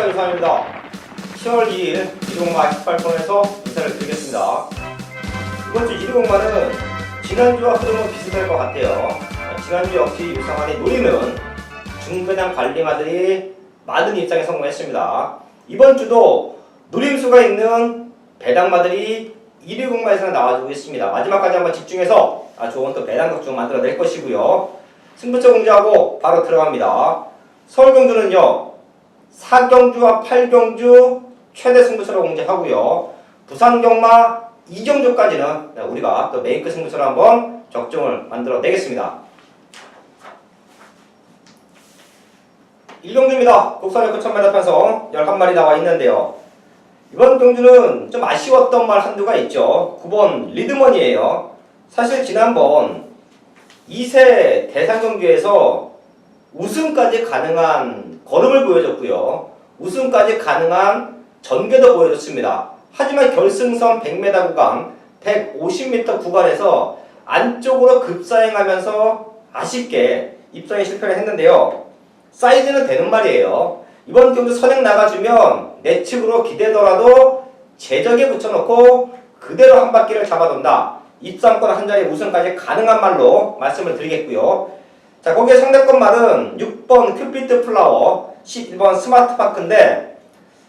안녕하십니까, 유상입니다. 10월 2일 120마 18번에서 인사를 드리겠습니다. 이번 주 120마는 지난주와 흐름은 비슷할 것 같아요. 지난주 역시 유상한이 노리는 중배당 관리마들이 많은 입장에 성공했습니다. 이번 주도 노림수가 있는 배당마들이 120마에서 나와주고 있습니다. 마지막까지 한번 집중해서 좋은 또 배당 격중 만들어낼 것이고요. 승부처 공지하고 바로 들어갑니다. 서울경주는요 4경주와 8경주 최대 승부처로 공지하고요. 부산경마 2경주까지는 우리가 또 메이크 승부처로 한번 적중을 만들어 내겠습니다. 1경주입니다. 국산의 9,000m 편성 11마리 나와 있는데요. 이번 경주는 좀 아쉬웠던 말 한두가 있죠. 9번 리드먼이에요. 사실 지난번 2세 대상경주에서 우승까지 가능한 걸음을 보여줬고요. 우승까지 가능한 전개도 보여줬습니다. 하지만 결승선 100m 구간, 150m 구간에서 안쪽으로 급사행하면서 아쉽게 입상에 실패를 했는데요. 사이즈는 되는 말이에요. 이번 경주 선행 나가주면 내측으로 기대더라도 제적에 붙여놓고 그대로 한 바퀴를 잡아둔다. 입상권 한 자리 우승까지 가능한 말로 말씀을 드리겠고요. 자, 거기에 상대권 말은 6번 큐피트 플라워, 11번 스마트파크인데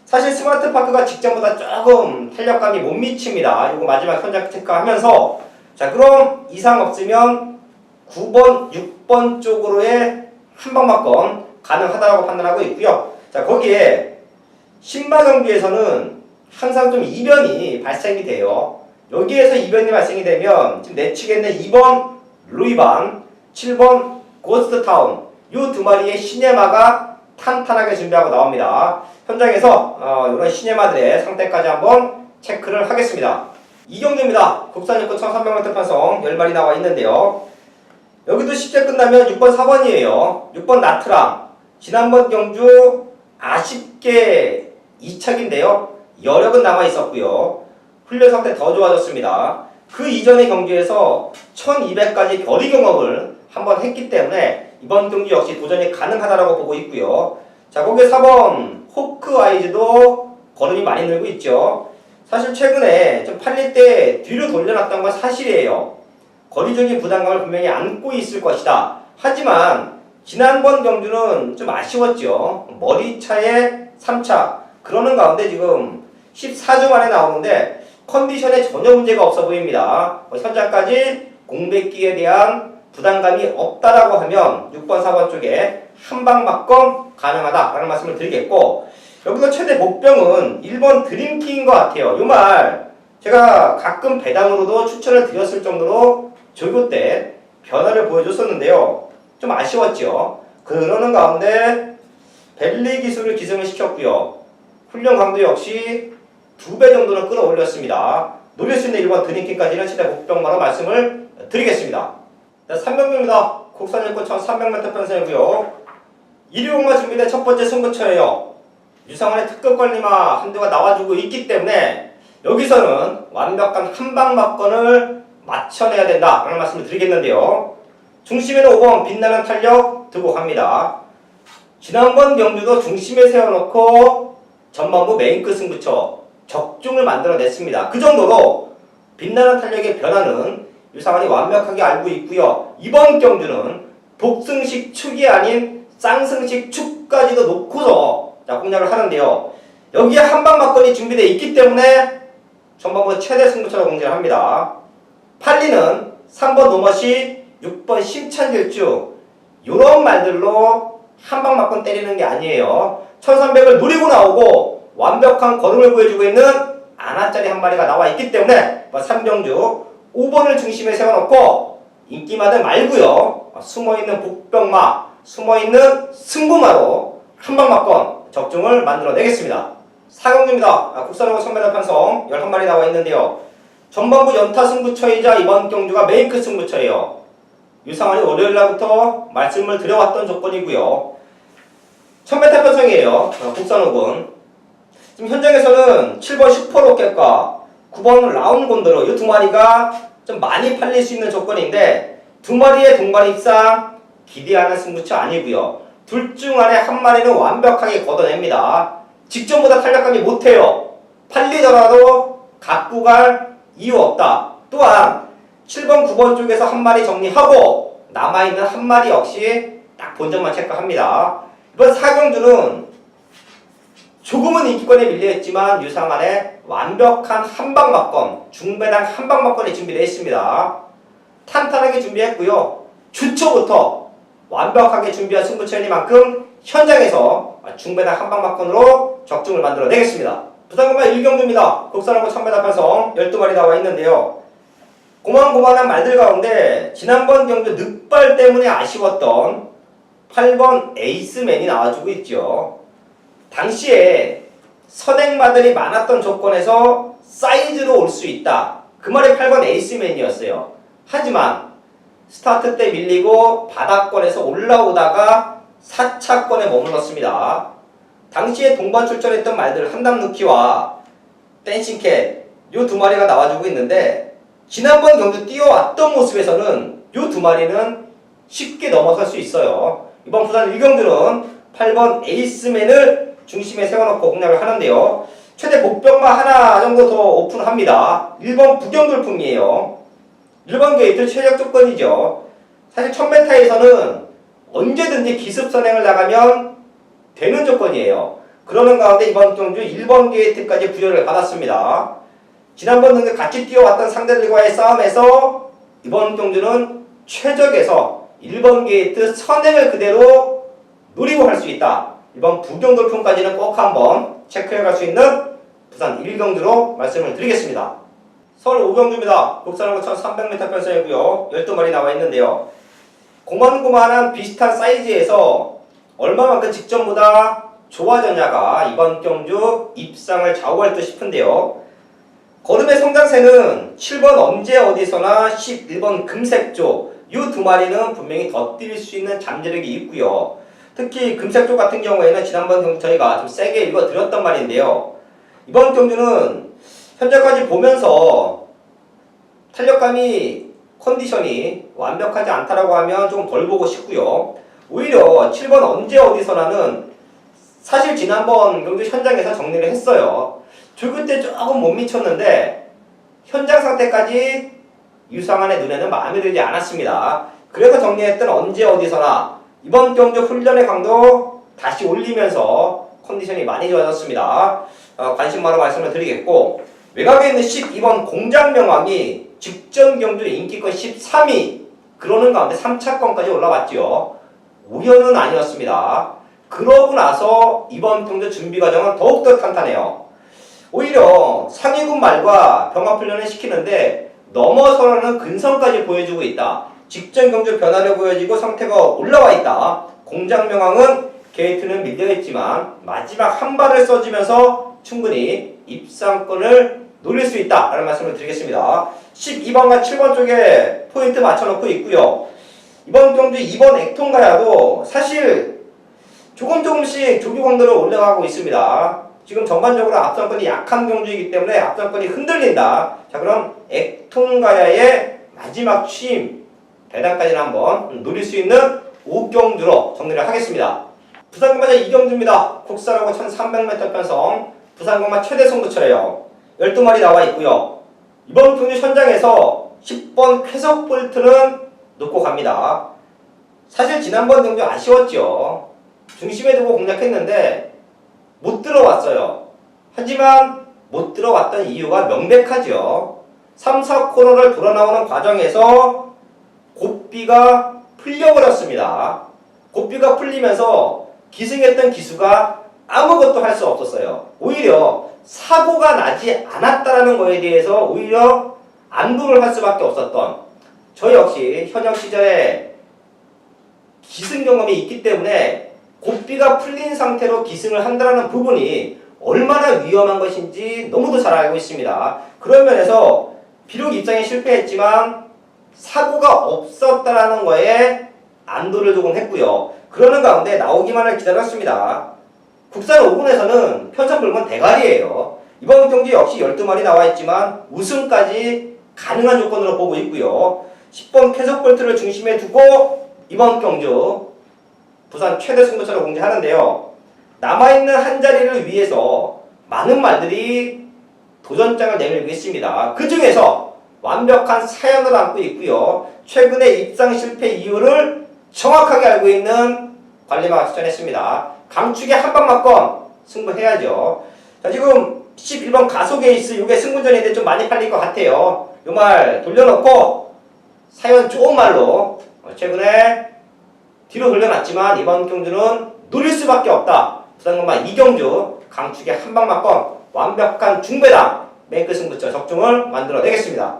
사실 스마트파크가 직전보다 조금 탄력감이 못 미칩니다. 이거 마지막 현장 체크하면서 자, 그럼 이상 없으면 9번, 6번 쪽으로의 한방막권 가능하다고 판단하고 있고요. 자, 거기에 신마경기에서는 항상 좀 이변이 발생이 돼요. 여기에서 이변이 발생이 되면 지금 내측에 있는 2번 루이반, 7번 고스트타운 이 두 마리의 시네마가 탄탄하게 준비하고 나옵니다. 현장에서 이런 시네마들의 상태까지 한번 체크를 하겠습니다. 2경주입니다. 국산육구 1300m 편성 10마리 나와 있는데요. 여기도 쉽게 끝나면 6번 4번이에요. 6번 나트랑 지난번 경주 아쉽게 2착인데요. 여력은 남아 있었고요. 훈련 상태 더 좋아졌습니다. 그 이전의 경주에서 1200까지 거리 경험을 한번 했기 때문에 이번 경주 역시 도전이 가능하다고 보고 있고요. 자, 거기에 4번 호크아이즈도 걸음이 많이 늘고 있죠. 사실 최근에 좀 팔릴 때 뒤로 돌려놨던 건 사실이에요. 거리적인 부담감을 분명히 안고 있을 것이다. 하지만 지난번 경주는 좀 아쉬웠죠. 머리차에 3차 그러는 가운데 지금 14주 만에 나오는데 컨디션에 전혀 문제가 없어 보입니다. 현장까지 공백기에 대한 부담감이 없다라고 하면 6번, 4번 쪽에 한방막권 가능하다라는 말씀을 드리겠고 여기서 최대 목병은 1번 드림키인 것 같아요. 이 말 제가 가끔 배당으로도 추천을 드렸을 정도로 조교 때 변화를 보여줬었는데요. 좀 아쉬웠죠. 그러는 가운데 벨리 기술을 기승을 시켰고요. 훈련 강도 역시 2배 정도는 끌어올렸습니다. 노릴 수 있는 1번 드림키까지는 최대 목병마로 말씀을 드리겠습니다. 3경주입니다. 국산육구 1300m 편성이고요. 120마 준비된 첫 번째 승부처예요. 유상원의 특급 관리마 한두가 나와주고 있기 때문에 여기서는 완벽한 한방막권을 맞춰내야 된다 라는 말씀을 드리겠는데요. 중심에는 5번 빛나는 탄력 두고 갑니다. 지난번 경주도 중심에 세워놓고 전반부 메인끝 승부처 적중을 만들어냈습니다. 그 정도로 빛나는 탄력의 변화는 유상원이 완벽하게 알고 있고요. 이번 경주는 복승식 축이 아닌 쌍승식 축까지도 놓고서 공략을 하는데요. 여기에 한방막권이 준비되어 있기 때문에 전반부 최대 승부처로 공지를 합니다. 팔리는 3번 노머시, 6번 심찬길주 이런 말들로 한방막권 때리는 게 아니에요. 1300을 노리고 나오고 완벽한 걸음을 보여주고 있는 아나짜리 한 마리가 나와 있기 때문에 3경주 5번을 중심에 세워놓고 인기마들 말고요. 숨어있는 복병마, 숨어있는 승부마로 한방막권 적중을 만들어내겠습니다. 4경주입니다. 국산호구 1000m 편성 11마리 나와 있는데요. 전반부 연타 승부처이자 이번 경주가 메인크 승부처예요. 유상원이 월요일날부터 말씀을 드려왔던 조건이고요. 1000m 편성이에요. 국산호군. 지금 현장에서는 7번 슈퍼로켓과 9번 라운 곤도로 이 두 마리가 좀 많이 팔릴 수 있는 조건인데 두 마리의 동반 입상 기대하는 승부처 아니고요. 둘 중 안에 한 마리는 완벽하게 걷어냅니다. 직전보다 탄력감이 못해요. 팔리더라도 갖고 갈 이유 없다. 또한 7번, 9번 쪽에서 한 마리 정리하고 남아있는 한 마리 역시 딱 본전만 체크합니다. 이번 4경주는 조금은 인기권에 밀려있지만 유상한의 완벽한 한방막권, 중배당 한방막권에 준비되어 있습니다. 탄탄하게 준비했고요. 주초부터 완벽하게 준비한 승부처이니만큼 현장에서 중배당 한방막권으로 적중을 만들어내겠습니다. 부산고만 1경주입니다. 국산하고 천배당 편성 12마리 나와 있는데요. 고만고만한 말들 가운데 지난번 경주 늑발 때문에 아쉬웠던 8번 에이스맨이 나와주고 있죠. 당시에 선행마들이 많았던 조건에서 사이즈로 올 수 있다. 그 말이 8번 에이스맨이었어요. 하지만 스타트 때 밀리고 바닥권에서 올라오다가 4차권에 머물렀습니다. 당시에 동반 출전했던 말들 한담누키와 댄싱캣 요 두 마리가 나와주고 있는데 지난번 경주 뛰어왔던 모습에서는 요 두 마리는 쉽게 넘어설 수 있어요. 이번 부산 1경주는 8번 에이스맨을 중심에 세워놓고 공략을 하는데요. 최대 복병만 하나 정도 더 오픈합니다. 1번 부경돌풍이에요. 1번 게이트 최적 조건이죠. 사실 1000m에서는 언제든지 기습선행을 나가면 되는 조건이에요. 그러는 가운데 이번 경주 1번 게이트까지 부여를 받았습니다. 지난번 경주 같이 뛰어왔던 상대들과의 싸움에서 이번 경주는 최적에서 1번 게이트 선행을 그대로 노리고 할 수 있다. 이번 부경돌풍까지는 꼭 한번 체크해갈 수 있는 부산 1경주로 말씀을 드리겠습니다. 서울 5경주입니다. 국산하고 1300m 편성이고요. 12마리 나와 있는데요. 고만고만한 비슷한 사이즈에서 얼마만큼 직전보다 좋아졌냐가 이번 경주 입상을 좌우할 듯 싶은데요. 거름의 성장세는 7번 언제 어디서나 11번 금색조 이 두 마리는 분명히 더 뛸 수 있는 잠재력이 있고요. 특히 금색조 같은 경우에는 지난번 경주 저희가 좀 세게 읽어드렸단 말인데요. 이번 경주는 현재까지 보면서 탄력감이 컨디션이 완벽하지 않다라고 하면 좀 덜 보고 싶고요. 오히려 7번 언제 어디서나는 사실 지난번 경주 현장에서 정리를 했어요. 출구 때 조금 못 미쳤는데 현장 상태까지 유상한의 눈에는 마음에 들지 않았습니다. 그래서 정리했던 언제 어디서나 이번 경주 훈련의 강도 다시 올리면서 컨디션이 많이 좋아졌습니다. 관심마로 말씀을 드리겠고 외곽에 있는 12번 공장명왕이 직전 경주 인기권 13위 그러는 가운데 3차권까지 올라왔죠. 우연은 아니었습니다. 그러고 나서 이번 경주 준비 과정은 더욱더 탄탄해요. 오히려 상위군 말과 병합훈련을 시키는데 넘어서는 근성까지 보여주고 있다. 직전 경주 변화를 보여지고 상태가 올라와 있다. 공장명왕은 게이트는 밀려있지만 마지막 한 발을 써주면서 충분히 입상권을 노릴 수 있다 라는 말씀을 드리겠습니다. 12번과 7번 쪽에 포인트 맞춰놓고 있고요. 이번 경주 2번 액통가야도 사실 조금씩 조기 강도로 올라가고 있습니다. 지금 전반적으로 앞선권이 약한 경주이기 때문에 앞선권이 흔들린다. 자, 그럼 액통가야의 마지막 취임 배당까지는 한번 노릴 수 있는 5경주로 정리를 하겠습니다. 부산공마자 2경주입니다. 국산하고 1300m 편성 부산공마 최대 승부처예요. 12마리 나와 있고요. 이번 경주 현장에서 10번 쾌석 볼트는 놓고 갑니다. 사실 지난번 경주 아쉬웠죠. 중심에 두고 공략했는데 못 들어왔어요. 하지만 못 들어왔던 이유가 명백하죠. 3, 4코너를 돌아 나오는 과정에서 고삐가 풀려버렸습니다. 고삐가 풀리면서 기승했던 기수가 아무것도 할 수 없었어요. 오히려 사고가 나지 않았다는 거에 대해서 오히려 안도를 할 수밖에 없었던 저 역시 현역 시절에 기승 경험이 있기 때문에 고삐가 풀린 상태로 기승을 한다는 부분이 얼마나 위험한 것인지 너무도 잘 알고 있습니다. 그런 면에서 비록 입장에 실패했지만 사고가 없었다는 거에 안도를 조금 했고요. 그러는 가운데 나오기만을 기다렸습니다. 국산 5군에서는 편성불문 대가리예요. 이번 경기 역시 12마리 나와 있지만 우승까지 가능한 조건으로 보고 있고요. 10번 쾌석볼트를 중심에 두고 이번 경주 부산 최대 승부처를 공개하는데요. 남아있는 한 자리를 위해서 많은 말들이 도전장을 내밀고 있습니다. 그 중에서 완벽한 사연을 안고 있고요. 최근에 입상 실패 이유를 정확하게 알고 있는 관리마가 추천했습니다. 강축에 한방 맞건 승부해야죠. 자, 지금 11번 가속에이스 이게 승부전인데 좀 많이 팔릴 것 같아요. 이 말 돌려놓고 사연 좋은 말로 최근에 뒤로 돌려놨지만 이번 경주는 노릴 수밖에 없다. 부산공마 이경주 강축에 한방 맞건 완벽한 중배당 메이크 승부처 적중을 만들어내겠습니다.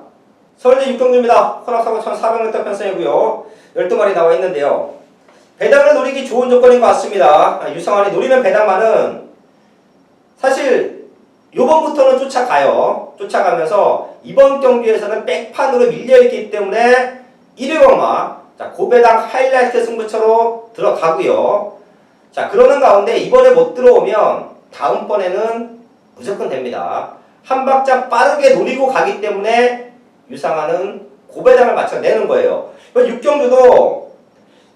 서울대 6경주입니다. 혼합사고 1400m 편성이고요. 12마리 나와 있는데요. 배당을 노리기 좋은 조건인 것 같습니다. 유성환이 노리는 배당만은 사실 요번부터는 쫓아가요. 쫓아가면서 이번 경기에서는 백판으로 밀려있기 때문에 1위공마 고배당 하이라이트 승부처로 들어가고요. 자, 그러는 가운데 이번에 못 들어오면 다음번에는 무조건 됩니다. 한 박자 빠르게 노리고 가기 때문에 유상하는 고배당을 맞춰내는 거예요. 6경주도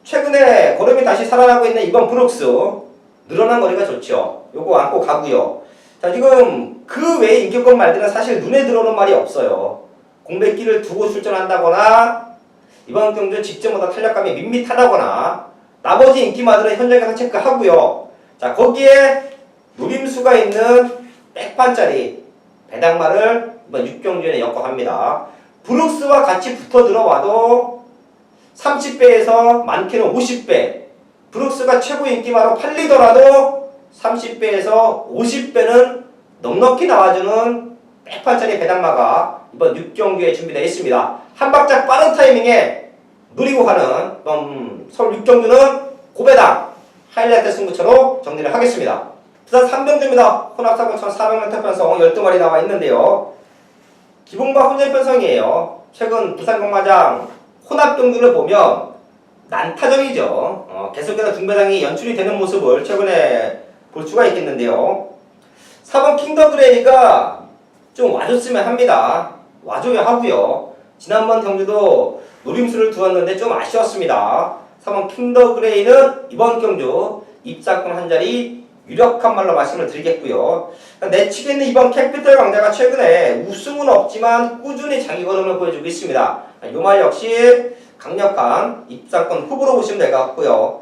최근에 걸음이 다시 살아나고 있는 이번 브룩스 늘어난 거리가 좋죠. 요거 안고 가고요. 자, 지금 그 외의 인기권 말들은 사실 눈에 들어오는 말이 없어요. 공백기를 두고 출전한다거나 이번 경주 직전보다 탄력감이 밋밋하다거나 나머지 인기마들은 현장에서 체크하고요. 자, 거기에 노림수가 있는 백판짜리 배당말을 이번 6경주에 엮어갑니다. 브룩스와 같이 붙어 들어와도 30배에서 많게는 50배, 브룩스가 최고 인기마로 팔리더라도 30배에서 50배는 넉넉히 나와주는 백판짜리 배당마가 이번 6경주에 준비되어 있습니다. 한 박자 빠른 타이밍에 노리고 가는 서울 6경주는 고배당 하이라이트 승부처로 정리를 하겠습니다. 부산 3경주입니다. 혼합사고 1400m 편성 12마리 나와 있는데요. 기본과 혼전 편성이에요. 최근 부산공마장 혼합경주를 보면 난타전이죠. 계속해서 중배당이 연출이 되는 모습을 최근에 볼 수가 있겠는데요. 4번 킹더그레이가 좀 와줬으면 합니다. 와줘야 하고요. 지난번 경주도 노림수를 두었는데 좀 아쉬웠습니다. 3번 킹더그레이는 이번 경주 입사권 한 자리 유력한 말로 말씀을 드리겠고요. 내치기에는 이번 캐피털 강자가 최근에 우승은 없지만 꾸준히 자기 걸음을 보여주고 있습니다. 이 말 역시 강력한 입상권 후보로 보시면 될 것 같고요.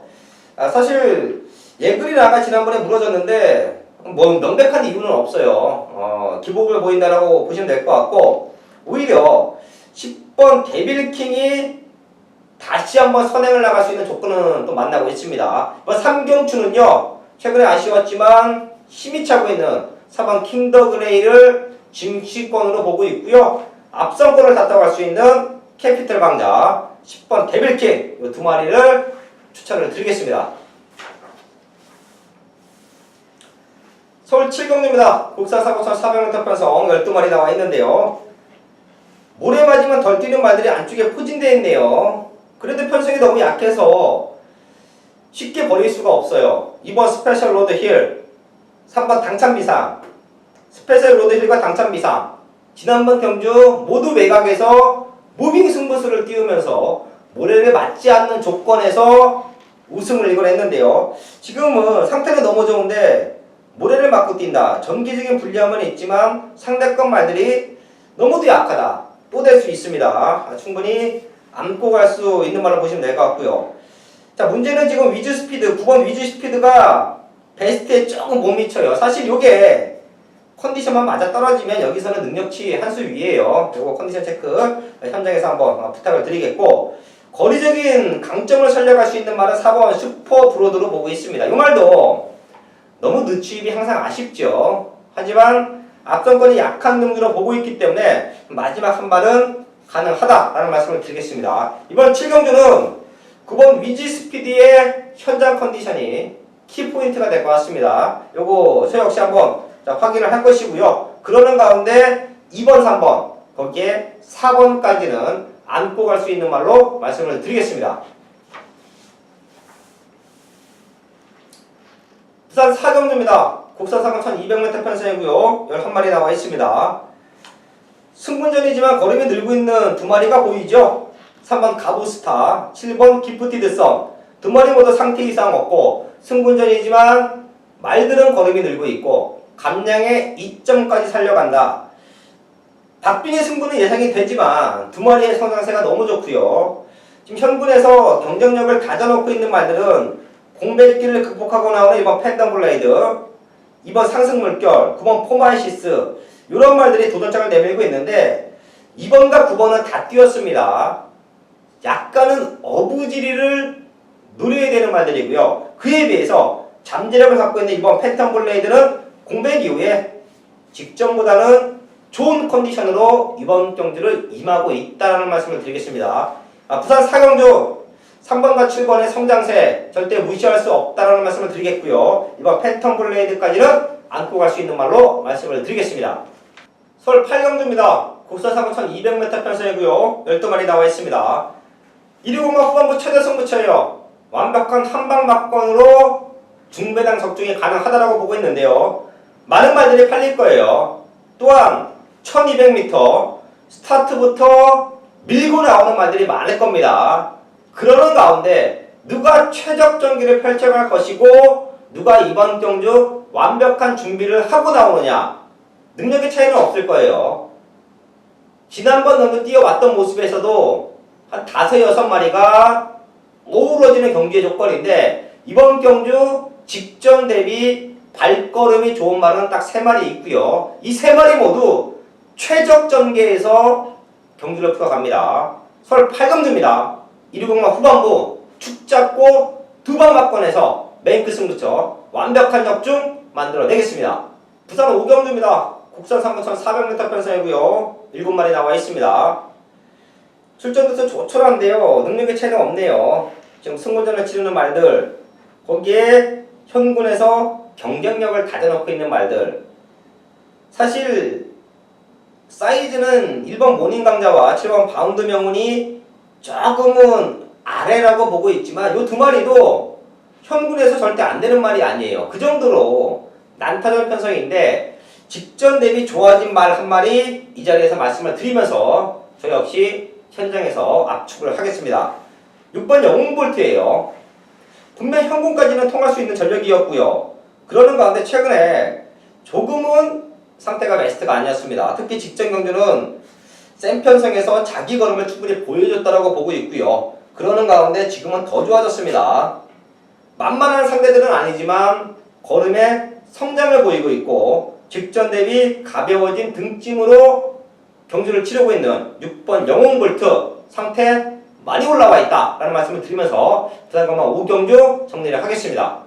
사실 예글이라가 지난번에 무너졌는데 뭐 명백한 이유는 없어요. 기복을 보인다라고 보시면 될 것 같고 오히려 10번 데빌킹이 다시 한번 선행을 나갈 수 있는 조건은 또 만나고 있습니다. 3경추는요 최근에 아쉬웠지만 힘이 차고 있는 4번 킹더그레이를 증시권으로 보고 있고요. 앞선권을 다퉈갈 수 있는 캐피털 강자 10번 데빌킹 이 두 마리를 추천을 드리겠습니다. 서울 7경주입니다. 국산 사고선 400m 편성 12마리 나와 있는데요. 모래 맞으면 덜 뛰는 말들이 안쪽에 포진되어 있네요. 그래도 편성이 너무 약해서 쉽게 버릴 수가 없어요. 2번 스페셜 로드 힐, 3번 당찬비상, 스페셜 로드 힐과 당찬비상 지난번 경주 모두 외곽에서 무빙 승부수를 띄우면서 모래를 맞지 않는 조건에서 우승을 이뤄냈는데요. 지금은 상태가 너무 좋은데 모래를 맞고 뛴다. 전기적인 불리함은 있지만 상대권 말들이 너무도 약하다. 또 될 수 있습니다. 충분히 안고 갈 수 있는 말로 보시면 될 것 같고요. 자, 문제는 지금 위즈 스피드, 9번 위즈 스피드가 베스트에 조금 못 미쳐요. 사실 요게 컨디션만 맞아 떨어지면 여기서는 능력치 한 수 위에요. 요거 컨디션 체크 현장에서 한번 부탁을 드리겠고 거리적인 강점을 살려갈 수 있는 말은 4번 슈퍼 브로드로 보고 있습니다. 이 말도 너무 늦추입이 항상 아쉽죠. 하지만 앞선권이 약한 능주로 보고 있기 때문에 마지막 한 발은 가능하다라는 말씀을 드리겠습니다. 이번 7경주는 9번 위즈 스피드의 현장 컨디션이 키포인트가 될 것 같습니다. 요거 저 역시 한번 확인을 할 것이고요. 그러는 가운데 2번, 3번 거기에 4번까지는 안고 갈 수 있는 말로 말씀을 드리겠습니다. 부산 4경주입니다. 국산 상금 1200m 편성이고요. 11마리 나와 있습니다. 승분전이지만 걸음이 늘고 있는 두 마리가 보이죠? 3번 가부스타, 7번 기프티드성 두 마리 모두 상태 이상 없고 승분전이지만 말들은 걸음이 늘고 있고 감량의 이점까지 살려간다. 박빙의 승부는 예상이 되지만 두 마리의 성장세가 너무 좋고요. 지금 현군에서 경쟁력을 가져놓고 있는 말들은 공백기를 극복하고 나오는 이번 펜덤블레이드, 이번 상승물결, 9번 포마이시스 이런 말들이 도전장을 내밀고 있는데 2번과 9번은 다 뛰었습니다. 약간은 어부지리를 노려야 되는 말들이고요. 그에 비해서 잠재력을 갖고 있는 이번 펜텀블레이드는 공백 이후에 직전보다는 좋은 컨디션으로 이번 경주를 임하고 있다는 말씀을 드리겠습니다. 부산 사경주 3번과 7번의 성장세 절대 무시할 수 없다는 말씀을 드리겠고요. 이번 펜텀블레이드까지는 안고 갈 수 있는 말로 말씀을 드리겠습니다. 서울 8경주입니다. 국산 상금 1200m 편성이고요. 12마리 나와 있습니다. 120마 후반부 최대 승부처예요. 완벽한 한방 막권으로 중배당 적중이 가능하다고 보고 있는데요. 많은 말들이 팔릴 거예요. 또한 1200m 스타트부터 밀고 나오는 말들이 많을 겁니다. 그러는 가운데 누가 최적 전기를 펼쳐갈 것이고 누가 이번 경주 완벽한 준비를 하고 나오느냐, 능력의 차이는 없을 거예요. 지난번 경주 뛰어왔던 모습에서도 한 5, 6마리가 어우러지는 경기의 조건인데 이번 경주 직전 대비 발걸음이 좋은 말은 딱 3마리 있고요. 이 3마리 모두 최적 전개에서 경주를 풀어갑니다. 서울 8경주입니다. 120마 후반부 축 잡고 두방 막권에서 메인크 승부처 완벽한 적중 만들어내겠습니다. 부산 5경주입니다. 국산 3400m 편성이고요. 7마리 나와 있습니다. 출전부터 조촐한데요. 능력의 차이는 없네요. 지금 승부전을 치르는 말들, 거기에 현군에서 경쟁력을 다져놓고 있는 말들. 사실 사이즈는 1번 모닝강자와 7번 바운드 명운이 조금은 아래라고 보고 있지만 이 두 마리도 현군에서 절대 안 되는 말이 아니에요. 그 정도로 난타전 편성인데 직전 대비 좋아진 말 한 마리 이 자리에서 말씀을 드리면서 저 역시 현장에서 압축을 하겠습니다. 6번 영웅볼트예요. 분명 현군까지는 통할 수 있는 전력이었고요. 그러는 가운데 최근에 조금은 상태가 베스트가 아니었습니다. 특히 직전 경주는 센 편성에서 자기 걸음을 충분히 보여줬다고 보고 있고요. 그러는 가운데 지금은 더 좋아졌습니다. 만만한 상대들은 아니지만 걸음에 성장을 보이고 있고 직전 대비 가벼워진 등짐으로 경주를 치르고 있는 6번 영웅볼트 상태 많이 올라와 있다 라는 말씀을 드리면서 부산강마 5경주 정리를 하겠습니다.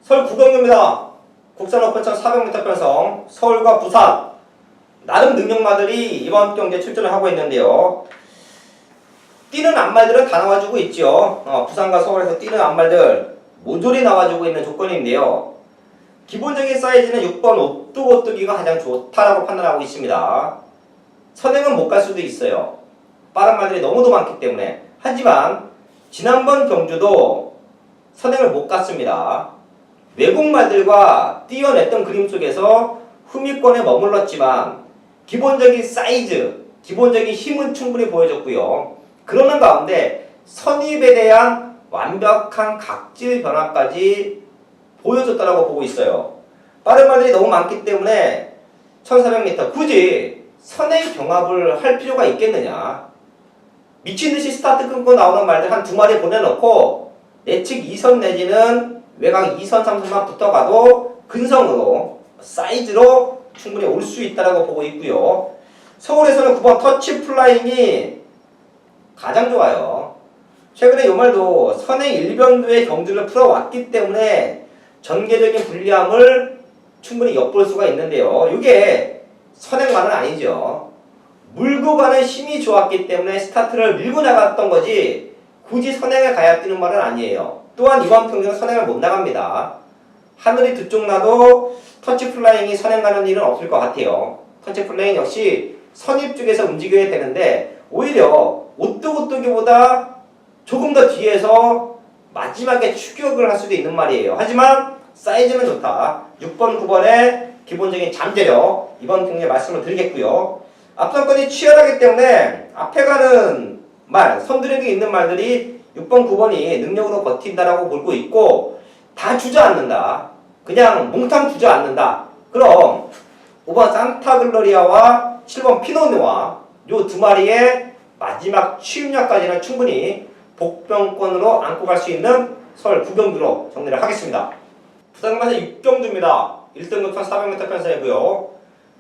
서울 9경주입니다. 국산 오픈천 400m 편성 서울과 부산 나름 능력마들이 이번 경기에 출전을 하고 있는데요. 뛰는 앞말들은 다 나와주고 있죠. 부산과 서울에서 뛰는 앞말들 모조리 나와주고 있는 조건인데요. 기본적인 사이즈는 6번 오뚜오뚜기가 가장 좋다라고 판단하고 있습니다. 선행은 못 갈 수도 있어요. 빠른 말들이 너무도 많기 때문에. 하지만 지난번 경주도 선행을 못 갔습니다. 외국 말들과 뛰어냈던 그림 속에서 후미권에 머물렀지만 기본적인 사이즈, 기본적인 힘은 충분히 보여줬고요. 그러는 가운데 선입에 대한 완벽한 각질 변화까지 보여줬다고 보고 있어요. 빠른 말들이 너무 많기 때문에 1400m 굳이 선행 경합을 할 필요가 있겠느냐. 미친듯이 스타트 끊고 나오는 말들 한 2마리 보내놓고 내측 2선 내지는 외곽 2선 3선만 붙어가도 근성으로 사이즈로 충분히 올 수 있다고 보고 있고요. 서울에서는 9번 터치 플라잉이 가장 좋아요. 최근에 이 말도 선행 1변도의 경주를 풀어왔기 때문에 전개적인 불리함을 충분히 엿볼 수가 있는데요. 이게 선행만은 아니죠. 물고 가는 힘이 좋았기 때문에 스타트를 밀고 나갔던 거지 굳이 선행을 가야 뛰는 말은 아니에요. 또한 이번 경기는 선행을 못 나갑니다. 하늘이 두 쪽 나도 터치 플라잉이 선행 가는 일은 없을 것 같아요. 터치 플라잉 역시 선입 쪽에서 움직여야 되는데 오히려 오뚜오뚜기보다 조금 더 뒤에서 마지막에 추격을 할 수도 있는 말이에요. 하지만 사이즈는 좋다. 6번, 9번의 기본적인 잠재력 이번 경기에 말씀을 드리겠고요. 앞선권이 치열하기 때문에 앞에 가는 말, 선두력이 있는 말들이 6번, 9번이 능력으로 버틴다라고 보고 있고 다 주저앉는다. 그냥 몽땅 주저앉는다. 그럼 5번 산타글로리아와 7번 피노누아 요 두 마리의 마지막 취임략까지는 충분히 복병권으로 안고 갈 수 있는 설 9경주로 정리를 하겠습니다. 부상마사 6경주입니다. 1등급 1400m 편성이고요.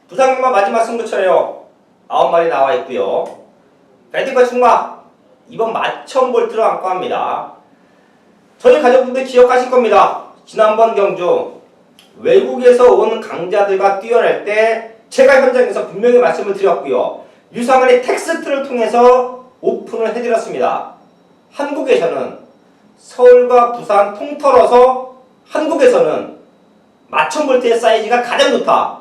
부상마 마지막 승부처예요. 9마리 나와 있고요. 배팅과 충마 2번 마천볼트로 안고 합니다. 저희 가족분들 기억하실 겁니다. 지난번 경주 외국에서 온 강자들과 뛰어낼 때 제가 현장에서 분명히 말씀을 드렸고요. 유상은이 텍스트를 통해서 오픈을 해드렸습니다. 한국에서는 서울과 부산 통틀어서 한국에서는 마천볼트의 사이즈가 가장 좋다.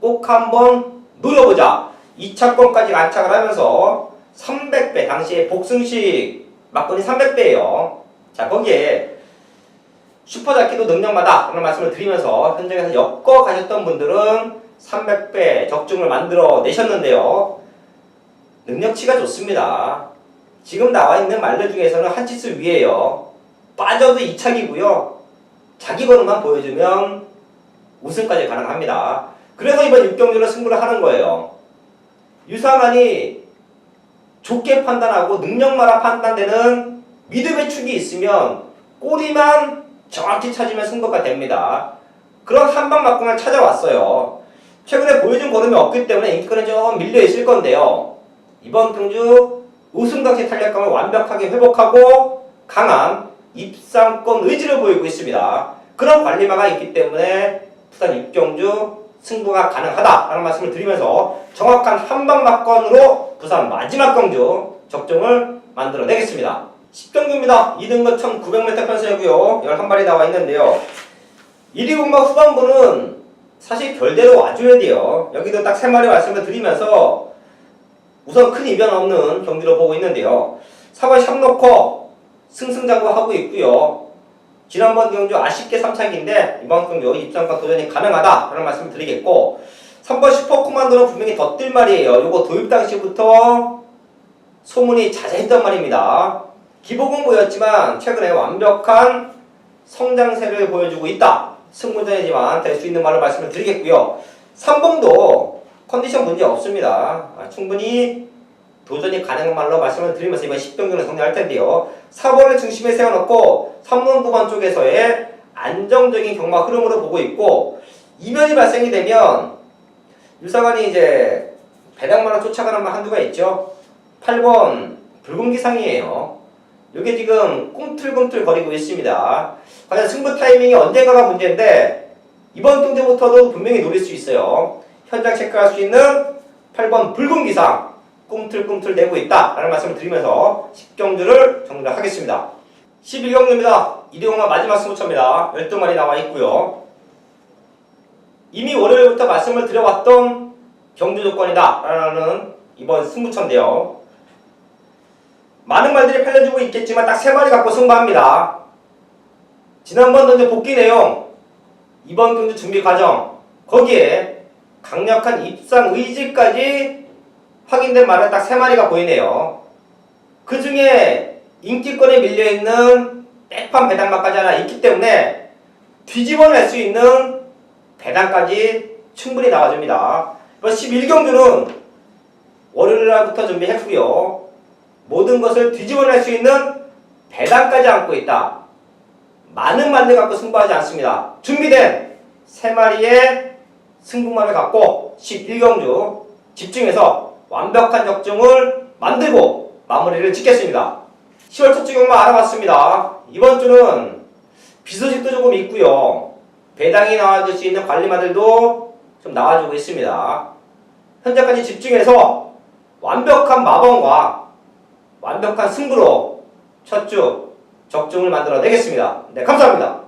꼭 한번 노려보자. 2차권까지 안착을 하면서 300배, 당시에 복승식 막건이 300배예요. 자, 거기에 슈퍼자키도 능력마다 그런 말씀을 드리면서 현장에서 엮어 가셨던 분들은 300배 적중을 만들어 내셨는데요. 능력치가 좋습니다. 지금 나와 있는 말들 중에서는 한 치수 위에요. 빠져도 2착이고요. 자기 번호만 보여주면 우승까지 가능합니다. 그래서 이번 6경주로 승부를 하는 거예요. 유상한이 좋게 판단하고 능력마다 판단되는 믿음의 축이 있으면 꼬리만 정확히 찾으면 승부가 됩니다. 그런 한방 막공을 찾아왔어요. 최근에 보여준 걸음이 없기 때문에 인기권은 좀 밀려 있을 건데요. 이번 경주 우승 당시 탄력감을 완벽하게 회복하고 강한 입상권 의지를 보이고 있습니다. 그런 관리마가 있기 때문에 부산 6경주 승부가 가능하다라는 말씀을 드리면서 정확한 한방 막건으로 부산 마지막 경주 적중을 만들어내겠습니다. 10경주입니다. 2등급 1900m 편성이고요. 11마리 나와 있는데요. 1위 군마 후반부는 사실 별대로 와줘야 돼요. 여기도 딱 3마리 말씀을 드리면서 우선 큰 이변 없는 경기로 보고 있는데요. 4번 샵노커 승승장구하고 있고요. 지난번 경주 아쉽게 3착인데 이번 경주 입상과 도전이 가능하다 그런 말씀을 드리겠고 3번 슈퍼코만도는 분명히 더 뜰 말이에요. 요거 도입 당시부터 소문이 자자했던 말입니다. 기복은 보였지만 최근에 완벽한 성장세를 보여주고 있다. 승부전이지만 될 수 있는 말을 말씀을 드리겠고요. 3봉도 컨디션 문제 없습니다. 충분히 도전이 가능한 말로 말씀을 드리면서 이번 10경기를 정리할 텐데요. 4번을 중심에 세워놓고 3번, 9번 쪽에서의 안정적인 경마 흐름으로 보고 있고 이변이 발생이 되면 유상한이 이제 배당만을 쫓아가는 말 한두가 있죠. 8번 붉은 기상이에요. 이게 지금 꿈틀꿈틀 거리고 있습니다. 과연 승부 타이밍이 언젠가가 문제인데 이번 경주부터도 분명히 노릴 수 있어요. 현장 체크할 수 있는 8번 붉은 기상 꿈틀꿈틀 대고 있다 라는 말씀을 드리면서 10경주를 정리를 하겠습니다. 11경주입니다. 이대용만 마지막 승부처입니다. 12마리 나와 있고요. 이미 월요일부터 말씀을 드려왔던 경주 조건이다 라는 이번 승부처인데요. 많은 말들이 팔려주고 있겠지만 딱 3마리 갖고 승부합니다. 지난번 던져 복귀 내용, 이번 경주 준비 과정, 거기에 강력한 입상 의지까지 확인된 말은 딱 3마리가 보이네요. 그 중에 인기권에 밀려있는 백판 배당마까지 하나 있기 때문에 뒤집어낼 수 있는 배당까지 충분히 나와줍니다. 11경주는 월요일날부터 준비했고요. 모든 것을 뒤집어낼 수 있는 배당까지 안고 있다. 많은 말들 갖고 승부하지 않습니다. 준비된 3마리의 승부만을 갖고 11경주 집중해서 완벽한 적중을 만들고 마무리를 짓겠습니다. 10월 첫 주 경마 알아봤습니다. 이번 주는 비소식도 조금 있고요. 배당이 나와줄 수 있는 관리마들도 좀 나와주고 있습니다. 현재까지 집중해서 완벽한 마번과 완벽한 승부로 첫 주 적중을 만들어내겠습니다. 네, 감사합니다.